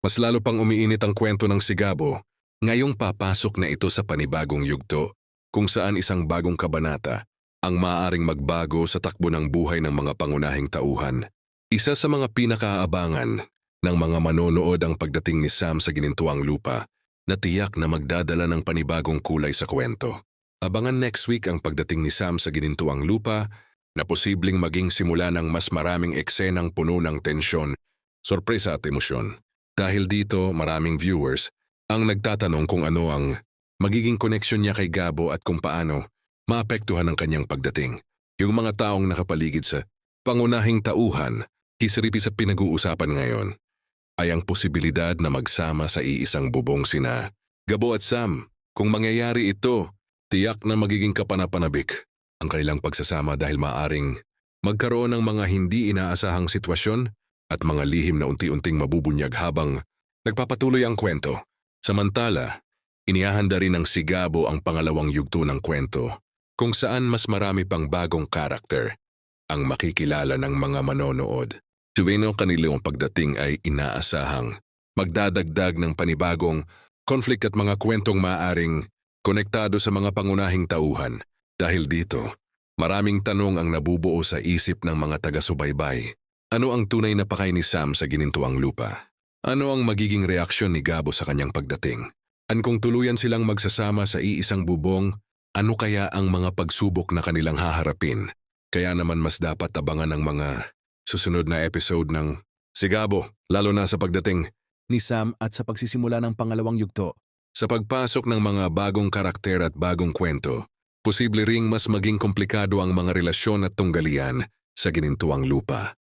Mas lalo pang umiinit ang kwento ng Sigabo. Ngayong papasok na ito sa panibagong yugto, kung saan isang bagong kabanata ang maaaring magbago sa takbo ng buhay ng mga pangunahing tauhan. Isa sa mga pinakaabangan ng mga manonood ang pagdating ni Sam sa Ginintuang Lupa na tiyak na magdadala ng panibagong kulay sa kwento. Abangan next week ang pagdating ni Sam sa Ginintuang Lupa na posibleng maging simula ng mas maraming eksenang puno ng tensyon, sorpresa at emosyon. Dahil dito, maraming viewers ang nagtatanong kung ano ang magiging koneksyon niya kay Gabo at kung paano maapektuhan ang kanyang pagdating. Yung mga taong nakapaligid sa pangunahing tauhan, kisiripi sa pinag-uusapan ngayon, ay ang posibilidad na magsama sa iisang bubong sina Gabo at Sam. Kung mangyayari ito, tiyak na magiging kapanapanabik ang kanilang pagsasama dahil maaring magkaroon ng mga hindi inaasahang sitwasyon at mga lihim na unti-unting mabubunyag habang nagpapatuloy ang kwento. Samantala, inihahanda rin ng Sigabo ang pangalawang yugto ng kwento kung saan mas marami pang bagong karakter ang makikilala ng mga manonood. Tuwing ang kanilang pagdating ay inaasahang magdadagdag ng panibagong konflikt at mga kwentong maaaring konektado sa mga pangunahing tauhan. Dahil dito, maraming tanong ang nabubuo sa isip ng mga taga-subaybay. Ano ang tunay na pakay ni Sam sa Ginintuang Lupa? Ano ang magiging reaksyon ni Gabo sa kanyang pagdating? Kung tuluyan silang magsasama sa iisang bubong, ano kaya ang mga pagsubok na kanilang haharapin? Kaya naman mas dapat abangan ang mga susunod na episode ng Sigabo, lalo na sa pagdating Ni Sam at sa pagsisimula ng pangalawang yugto. sa pagpasok ng mga bagong karakter at bagong kwento. Posible ring mas maging komplikado ang mga relasyon at tunggalian sa Ginintuang Lupa.